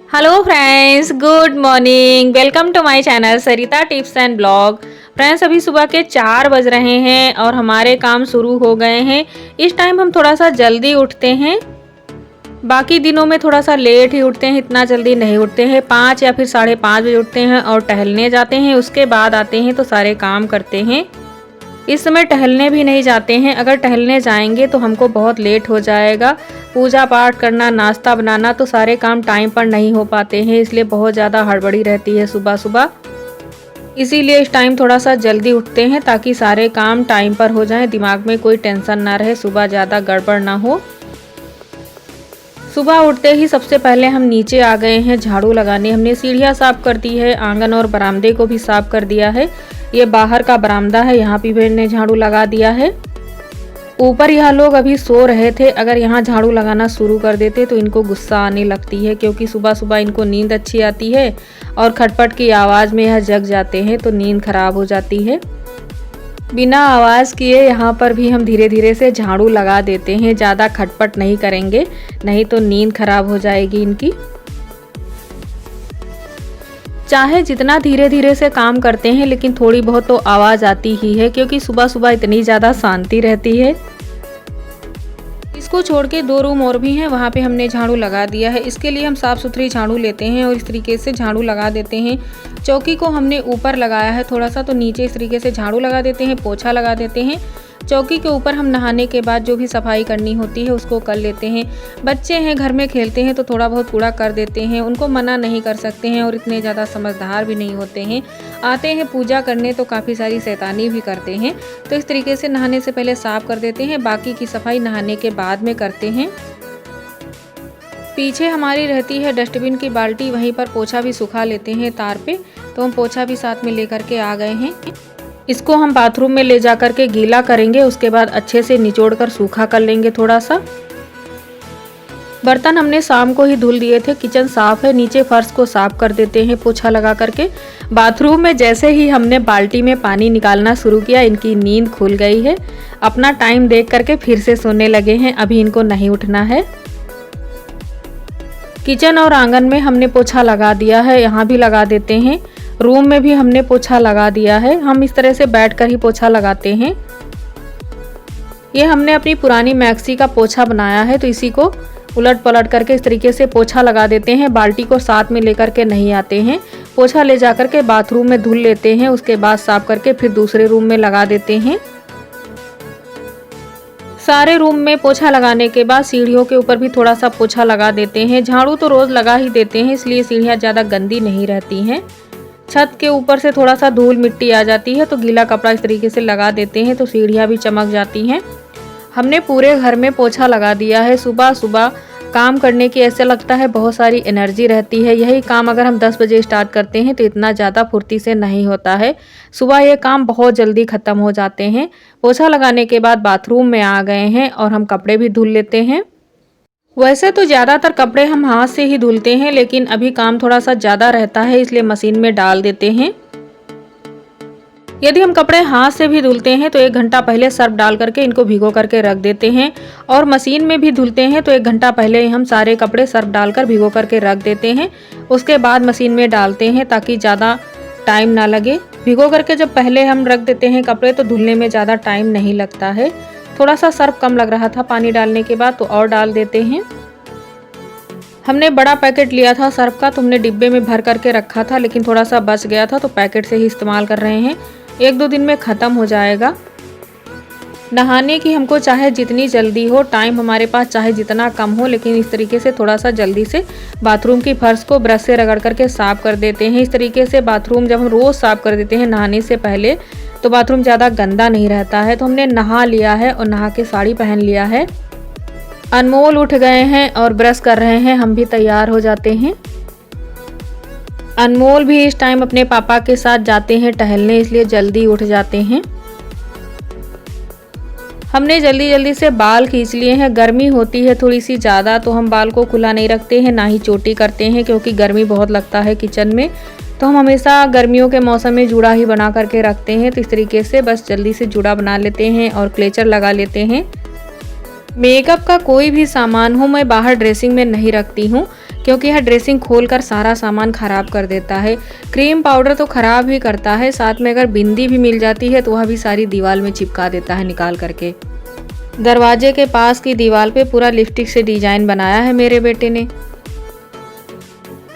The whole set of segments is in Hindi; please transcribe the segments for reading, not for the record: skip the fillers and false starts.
Hello friends, good morning. Welcome to my channel Sarita tips and blog. Friends, अभी सुबह के 4 बज रहे हैं और हमारे काम शुरू हो गए हैं। इस टाइम हम थोड़ा सा जल्दी उठते हैं। बाकी दिनों में थोड़ा सा लेट ही उठते हैं, इतना जल्दी नहीं उठते हैं। 5 या फिर 5:30 बजे उठते हैं और टहलने जाते हैं। उसके बाद आते हैं तो सारे काम करते हैं। इस समय टहलने भी नहीं जाते हैं। अगर टहलने जाएंगे तो हमको बहुत लेट हो जाएगा। पूजा पाठ करना, नाश्ता बनाना, तो सारे काम टाइम पर नहीं हो पाते हैं, इसलिए बहुत ज़्यादा हड़बड़ी रहती है सुबह सुबह। इसीलिए इस टाइम थोड़ा सा जल्दी उठते हैं ताकि सारे काम टाइम पर हो जाएं, दिमाग में कोई टेंशन ना रहे, सुबह ज़्यादा गड़बड़ ना हो। सुबह उठते ही सबसे पहले हम नीचे आ गए हैं झाड़ू लगाने। हमने सीढ़ियाँ साफ़ कर दी है, आंगन और बरामदे को भी साफ़ कर दिया है। ये बाहर का बरामदा है, यहाँ भी मैंने झाड़ू लगा दिया है। ऊपर यह लोग अभी सो रहे थे। अगर यहाँ झाड़ू लगाना शुरू कर देते तो इनको गुस्सा आने लगती है, क्योंकि सुबह सुबह इनको नींद अच्छी आती है और खटपट की आवाज़ में यह जग जाते हैं तो नींद खराब हो जाती है। बिना आवाज़ किए यहाँ पर भी हम धीरे धीरे से झाड़ू लगा देते हैं। ज़्यादा खटपट नहीं करेंगे, नहीं तो नींद खराब हो जाएगी इनकी। चाहे जितना धीरे धीरे से काम करते हैं, लेकिन थोड़ी बहुत तो आवाज़ आती ही है, क्योंकि सुबह सुबह इतनी ज़्यादा शांति रहती है। इसको छोड़ के 2 रूम और भी हैं, वहाँ पे हमने झाड़ू लगा दिया है। इसके लिए हम साफ़ सुथरी झाड़ू लेते हैं और इस तरीके से झाड़ू लगा देते हैं। चौकी को हमने ऊपर लगाया है थोड़ा सा, तो नीचे इस तरीके से झाड़ू लगा देते हैं, पोछा लगा देते हैं। चौकी के ऊपर हम नहाने के बाद जो भी सफाई करनी होती है उसको कर लेते हैं। बच्चे हैं, घर में खेलते हैं, तो थोड़ा बहुत कूड़ा कर देते हैं, उनको मना नहीं कर सकते हैं और इतने ज़्यादा समझदार भी नहीं होते हैं। आते हैं पूजा करने तो काफ़ी सारी शैतानी भी करते हैं, तो इस तरीके से नहाने से पहले साफ़ कर देते हैं। बाकी की सफाई नहाने के बाद में करते हैं। पीछे हमारी रहती है डस्टबिन की बाल्टी, वहीं पर पोछा भी सुखा लेते हैं तार पे, तो हम पोछा भी साथ में लेकर के आ गए हैं। इसको हम बाथरूम में ले जाकर के गीला करेंगे, उसके बाद अच्छे से निचोड़ कर सूखा कर लेंगे थोड़ा सा। बर्तन हमने शाम को ही धुल दिए थे, किचन साफ़ है। नीचे फर्श को साफ़ कर देते हैं पोछा लगा करके। बाथरूम में जैसे ही हमने बाल्टी में पानी निकालना शुरू किया, इनकी नींद खुल गई है। अपना टाइम देख करके फिर से सोने लगे हैं, अभी इनको नहीं उठना है। किचन और आंगन में हमने पोछा लगा दिया है, यहाँ भी लगा देते हैं। रूम में भी हमने पोछा लगा दिया है। हम इस तरह से बैठकर ही पोछा लगाते हैं। ये हमने अपनी पुरानी मैक्सी का पोछा बनाया है, तो इसी को उलट पलट करके इस तरीके से पोछा लगा देते हैं। बाल्टी को साथ में लेकर के नहीं आते हैं। पोछा ले जाकर के बाथरूम में धुल लेते हैं, उसके बाद साफ करके फिर दूसरे रूम में लगा देते हैं। सारे रूम में पोछा लगाने के बाद सीढ़ियों के ऊपर भी थोड़ा सा पोछा लगा देते हैं। झाड़ू तो रोज़ लगा ही देते हैं, इसलिए सीढ़ियाँ ज़्यादा गंदी नहीं रहती हैं। छत के ऊपर से थोड़ा सा धूल मिट्टी आ जाती है, तो गीला कपड़ा इस तरीके से लगा देते हैं, तो सीढ़ियाँ भी चमक जाती हैं। हमने पूरे घर में पोछा लगा दिया है। सुबह सुबह काम करने की ऐसा लगता है बहुत सारी एनर्जी रहती है। यही काम अगर हम 10 बजे स्टार्ट करते हैं तो इतना ज़्यादा फुर्ती से नहीं होता है। सुबह ये काम बहुत जल्दी ख़त्म हो जाते हैं। पोछा लगाने के बाद बाथरूम में आ गए हैं और हम कपड़े भी धुल लेते हैं। वैसे तो ज़्यादातर कपड़े हम हाथ से ही धुलते हैं, लेकिन अभी काम थोड़ा सा ज़्यादा रहता है, इसलिए मशीन में डाल देते हैं। यदि हम कपड़े हाथ से भी धुलते हैं तो 1 घंटा पहले सर्फ डाल करके इनको भिगो करके रख देते हैं, और मशीन में भी धुलते हैं तो 1 घंटा पहले हम सारे कपड़े सर्फ डालकर भिगो करके रख देते हैं। उसके बाद मशीन में डालते हैं ताकि ज़्यादा टाइम ना लगे। भिगो करके जब पहले हम रख देते हैं कपड़े, तो धुलने में ज़्यादा टाइम नहीं लगता है। थोड़ा सा सर्फ कम लग रहा था पानी डालने के बाद, तो और डाल देते हैं। हमने बड़ा पैकेट लिया था सर्फ का, तो हमने डिब्बे में भर करके रखा था, लेकिन थोड़ा सा बच गया था तो पैकेट से ही इस्तेमाल कर रहे हैं। 1-2 दिन में ख़त्म हो जाएगा। नहाने की हमको चाहे जितनी जल्दी हो, टाइम हमारे पास चाहे जितना कम हो, लेकिन इस तरीके से थोड़ा सा जल्दी से बाथरूम की फर्श को ब्रश से रगड़ करके साफ़ कर देते हैं। इस तरीके से बाथरूम जब हम रोज़ साफ़ कर देते हैं नहाने से पहले, तो बाथरूम ज़्यादा गंदा नहीं रहता है। तो हमने नहा लिया है और नहा के साड़ी पहन लिया है। अनमोल उठ गए हैं और ब्रश कर रहे हैं, हम भी तैयार हो जाते हैं। अनमोल भी इस टाइम अपने पापा के साथ जाते हैं टहलने, इसलिए जल्दी उठ जाते हैं। हमने जल्दी जल्दी से बाल खींच लिए हैं। गर्मी होती है थोड़ी सी ज़्यादा, तो हम बाल को खुला नहीं रखते हैं, ना ही चोटी करते हैं, क्योंकि गर्मी बहुत लगता है किचन में। तो हम हमेशा गर्मियों के मौसम में जूड़ा ही बना करके रखते हैं। तो इस तरीके से बस जल्दी से जूड़ा बना लेते हैं और क्लेचर लगा लेते हैं। मेकअप का कोई भी सामान हो मैं बाहर ड्रेसिंग में नहीं रखती हूँ, क्योंकि यह ड्रेसिंग खोलकर सारा सामान खराब कर देता है। क्रीम पाउडर तो खराब ही करता है, साथ में अगर बिंदी भी मिल जाती है तो वह भी सारी दीवार में चिपका देता है निकाल करके। दरवाजे के पास की दीवार पे पूरा लिपस्टिक से डिजाइन बनाया है मेरे बेटे ने।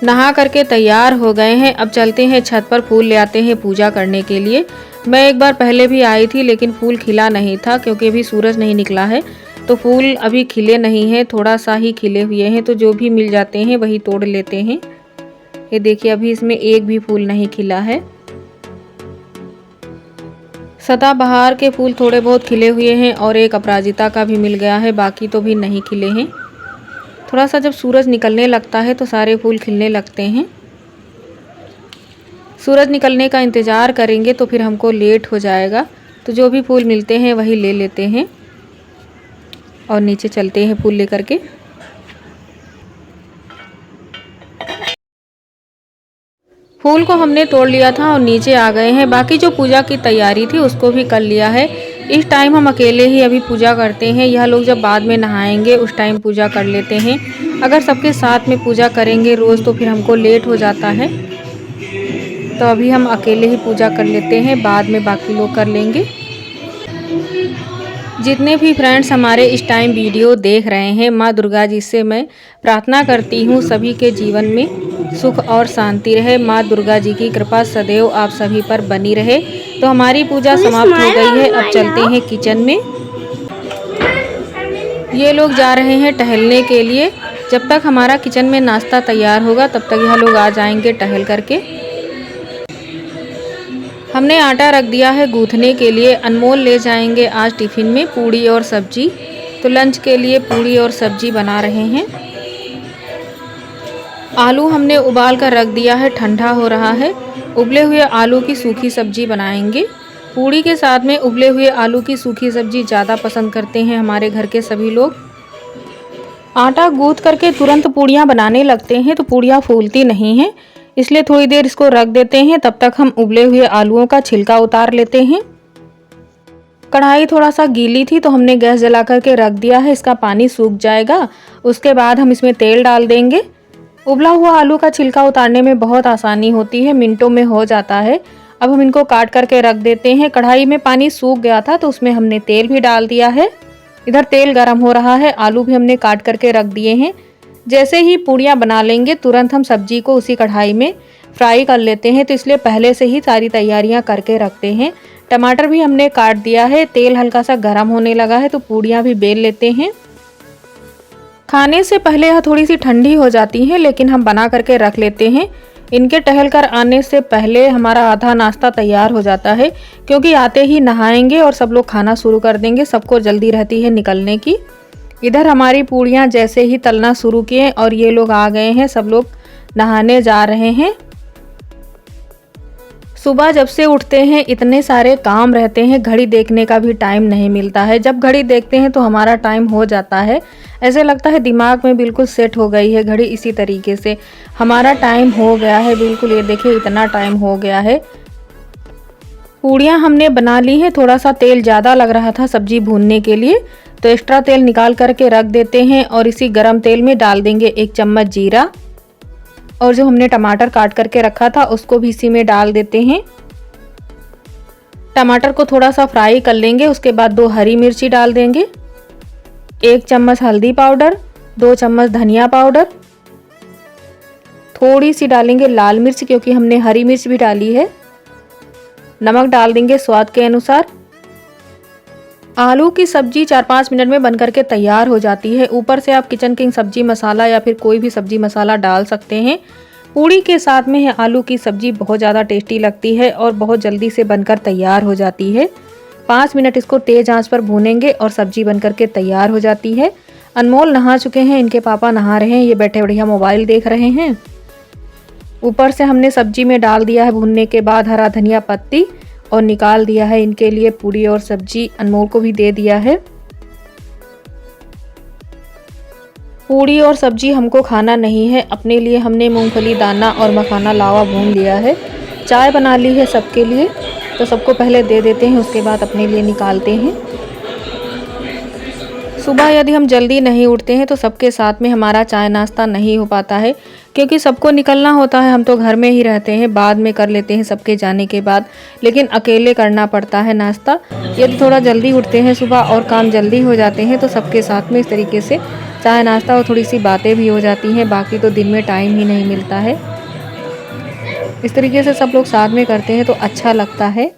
नहा करके तैयार हो गए हैं, अब चलते हैं छत पर फूल ले आते हैं पूजा करने के लिए। मैं एक बार पहले भी आई थी लेकिन फूल खिला नहीं था, क्योंकि अभी सूरज नहीं निकला है तो फूल अभी खिले नहीं हैं, थोड़ा सा ही खिले हुए हैं, तो जो भी मिल जाते हैं वही तोड़ लेते हैं। ये देखिए अभी इसमें एक भी फूल नहीं खिला है। सदाबहार के फूल थोड़े बहुत खिले हुए हैं और एक अपराजिता का भी मिल गया है, बाकी तो भी नहीं खिले हैं। थोड़ा सा जब सूरज निकलने लगता है तो सारे फूल खिलने लगते हैं। सूरज निकलने का इंतज़ार करेंगे तो फिर हमको लेट हो जाएगा, तो जो भी फूल मिलते हैं वही ले लेते हैं और नीचे चलते हैं फूल लेकर के। फूल को हमने तोड़ लिया था और नीचे आ गए हैं। बाकी जो पूजा की तैयारी थी उसको भी कर लिया है। इस टाइम हम अकेले ही अभी पूजा करते हैं, यह लोग जब बाद में नहाएंगे उस टाइम पूजा कर लेते हैं। अगर सबके साथ में पूजा करेंगे रोज़ तो फिर हमको लेट हो जाता है, तो अभी हम अकेले ही पूजा कर लेते हैं, बाद में बाकी लोग कर लेंगे। जितने भी फ्रेंड्स हमारे इस टाइम वीडियो देख रहे हैं, माँ दुर्गा जी से मैं प्रार्थना करती हूँ सभी के जीवन में सुख और शांति रहे। माँ दुर्गा जी की कृपा सदैव आप सभी पर बनी रहे। तो हमारी पूजा समाप्त हो गई है, अब चलते हैं किचन में। ये लोग जा रहे हैं टहलने के लिए। जब तक हमारा किचन में नाश्ता तैयार होगा तब तक यह लोग आ जाएंगे टहल करके। हमने आटा रख दिया है गूँथने के लिए। अनमोल ले जाएंगे आज टिफ़िन में पूड़ी और सब्जी, तो लंच के लिए पूड़ी और सब्जी बना रहे हैं। आलू हमने उबाल कर रख दिया है, ठंडा हो रहा है। उबले हुए आलू की सूखी सब्जी बनाएंगे। पूड़ी के साथ में उबले हुए आलू की सूखी सब्जी ज़्यादा पसंद करते हैं हमारे घर के सभी लोग। आटा गूँथ करके तुरंत पूड़ियाँ बनाने लगते हैं तो पूड़ियाँ फूलती नहीं हैं, इसलिए थोड़ी देर इसको रख देते हैं। तब तक हम उबले हुए आलूओं का छिलका उतार लेते हैं। कढ़ाई थोड़ा सा गीली थी तो हमने गैस जला करके रख दिया है, इसका पानी सूख जाएगा। उसके बाद हम इसमें तेल डाल देंगे। उबला हुआ आलू का छिलका उतारने में बहुत आसानी होती है, मिनटों में हो जाता है। अब हम इनको काट करके रख देते हैं। कढ़ाई में पानी सूख गया था तो उसमें हमने तेल भी डाल दिया है। इधर तेल गर्म हो रहा है, आलू भी हमने काट करके रख दिए हैं। जैसे ही पूड़ियाँ बना लेंगे तुरंत हम सब्जी को उसी कढ़ाई में फ्राई कर लेते हैं, तो इसलिए पहले से ही सारी तैयारियां करके रखते हैं। टमाटर भी हमने काट दिया है। तेल हल्का सा गर्म होने लगा है तो पूड़ियाँ भी बेल लेते हैं। खाने से पहले यह थोड़ी सी ठंडी हो जाती हैं, लेकिन हम बना करके रख लेते हैं। इनके टहल कर आने से पहले हमारा आधा नाश्ता तैयार हो जाता है, क्योंकि आते ही नहाएंगे और सब लोग खाना शुरू कर देंगे। सबको जल्दी रहती है निकलने की। इधर हमारी पूड़ियाँ जैसे ही तलना शुरू किए और ये लोग आ गए हैं, सब लोग नहाने जा रहे हैं। सुबह जब से उठते हैं इतने सारे काम रहते हैं, घड़ी देखने का भी टाइम नहीं मिलता है। जब घड़ी देखते हैं तो हमारा टाइम हो जाता है, ऐसे लगता है दिमाग में बिल्कुल सेट हो गई है घड़ी। इसी तरीके से हमारा टाइम हो गया है बिल्कुल। ये देखिए इतना टाइम हो गया है। पूड़ियाँ हमने बना ली हैं। थोड़ा सा तेल ज़्यादा लग रहा था सब्जी भूनने के लिए, तो एक्स्ट्रा तेल निकाल करके रख देते हैं और इसी गरम तेल में डाल देंगे 1 चम्मच जीरा, और जो हमने टमाटर काट करके रखा था उसको भी इसी में डाल देते हैं। टमाटर को थोड़ा सा फ्राई कर लेंगे। उसके बाद 2 हरी मिर्ची डाल देंगे, 1 चम्मच हल्दी पाउडर, 2 चम्मच धनिया पाउडर, थोड़ी सी डालेंगे लाल मिर्च क्योंकि हमने हरी मिर्च भी डाली है। नमक डाल देंगे स्वाद के अनुसार। आलू की सब्जी 4-5 मिनट में बनकर के तैयार हो जाती है। ऊपर से आप किचन किंग सब्जी मसाला या फिर कोई भी सब्जी मसाला डाल सकते हैं। पूड़ी के साथ में आलू की सब्जी बहुत ज़्यादा टेस्टी लगती है और बहुत जल्दी से बनकर तैयार हो जाती है। 5 मिनट इसको तेज़ आंच पर भूनेंगे और सब्जी बनकर के तैयार हो जाती है। अनमोल नहा चुके हैं, इनके पापा नहा रहे हैं, ये बैठे बढ़िया मोबाइल देख रहे हैं। ऊपर से हमने सब्जी में डाल दिया है भूनने के बाद हरा धनिया पत्ती और निकाल दिया है इनके लिए पूड़ी और सब्जी। अनमोल को भी दे दिया है। पूड़ी और सब्जी हमको खाना नहीं है, अपने लिए हमने मूंगफली दाना और मखाना लावा भून लिया है। चाय बना ली है सबके लिए, तो सबको पहले दे देते हैं, उसके बाद अपने लिए निकालते हैं। सुबह यदि हम जल्दी नहीं उठते हैं तो सबके साथ में हमारा चाय नाश्ता नहीं हो पाता है, क्योंकि सबको निकलना होता है। हम तो घर में ही रहते हैं, बाद में कर लेते हैं सबके जाने के बाद, लेकिन अकेले करना पड़ता है नाश्ता। यदि थोड़ा जल्दी उठते हैं सुबह और काम जल्दी हो जाते हैं तो सबके साथ में इस तरीके से चाय नाश्ता और थोड़ी सी बातें भी हो जाती हैं। बाकी तो दिन में टाइम ही नहीं मिलता है। इस तरीके से सब लोग साथ में करते हैं तो अच्छा लगता है।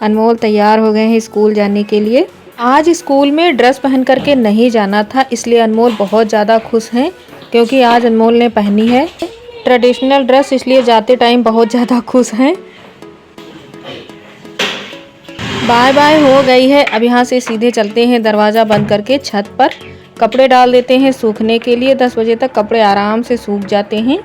अनमोल तैयार हो गए हैं स्कूल जाने के लिए। आज स्कूल में ड्रेस पहन करके नहीं जाना था, इसलिए अनमोल बहुत ज़्यादा खुश हैं, क्योंकि आज अनमोल ने पहनी है ट्रेडिशनल ड्रेस, इसलिए जाते टाइम बहुत ज़्यादा खुश हैं। बाय बाय हो गई है। अब यहाँ से सीधे चलते हैं दरवाज़ा बंद करके छत पर, कपड़े डाल देते हैं सूखने के लिए। 10 बजे तक कपड़े आराम से सूख जाते हैं।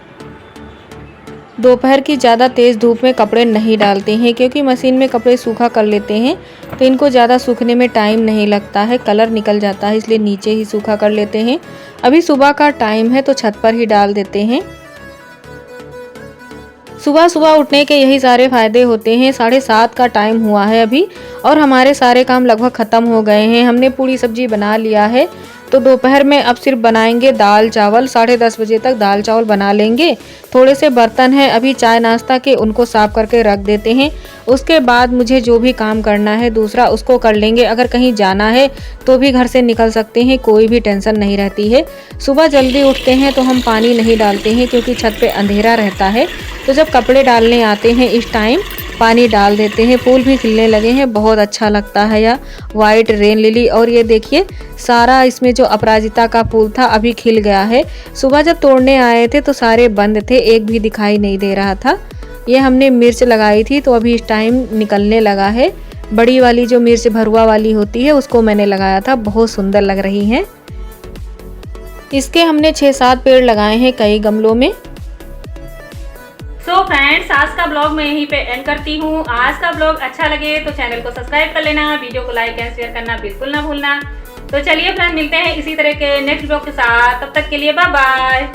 दोपहर की ज़्यादा तेज़ धूप में कपड़े नहीं डालते हैं, क्योंकि मशीन में कपड़े सूखा कर लेते हैं तो इनको ज़्यादा सूखने में टाइम नहीं लगता है, कलर निकल जाता है, इसलिए नीचे ही सूखा कर लेते हैं। अभी सुबह का टाइम है तो छत पर ही डाल देते हैं। सुबह सुबह उठने के यही सारे फ़ायदे होते हैं। 7:30 का टाइम हुआ है अभी, और हमारे सारे काम लगभग ख़त्म हो गए हैं। हमने पूरी सब्जी बना लिया है, तो दोपहर में अब सिर्फ बनाएंगे दाल चावल। 10:30 बजे तक दाल चावल बना लेंगे। थोड़े से बर्तन हैं अभी चाय नाश्ता के, उनको साफ़ करके रख देते हैं। उसके बाद मुझे जो भी काम करना है दूसरा उसको कर लेंगे। अगर कहीं जाना है तो भी घर से निकल सकते हैं, कोई भी टेंशन नहीं रहती है। सुबह जल्दी उठते हैं तो हम पानी नहीं डालते हैं, क्योंकि छत पे अंधेरा रहता है। तो जब कपड़े डालने आते हैं इस टाइम पानी डाल देते हैं। फूल भी खिलने लगे हैं, बहुत अच्छा लगता है यह वाइट रेन लिली। और ये देखिए सारा इसमें जो अपराजिता का फूल था अभी खिल गया है। सुबह जब तोड़ने आए थे तो सारे बंद थे, एक भी दिखाई नहीं दे रहा था। ये हमने मिर्च लगाई थी तो अभी इस टाइम निकलने लगा है। बड़ी वाली जो मिर्च भरुआ वाली होती है उसको मैंने लगाया था, बहुत सुंदर लग रही हैं। इसके हमने 6-7 पेड़ लगाए हैं कई गमलों में। सो फ्रेंड्स, आज का ब्लॉग मैं यहीं पे एंड करती हूँ। आज का ब्लॉग अच्छा लगे तो चैनल को सब्सक्राइब कर लेना, वीडियो को लाइक एंड शेयर करना बिल्कुल ना भूलना। तो चलिए फ्रेंड्स, मिलते हैं इसी तरह के नेक्स्ट ब्लॉग के साथ। तब तक के लिए बाय बाय।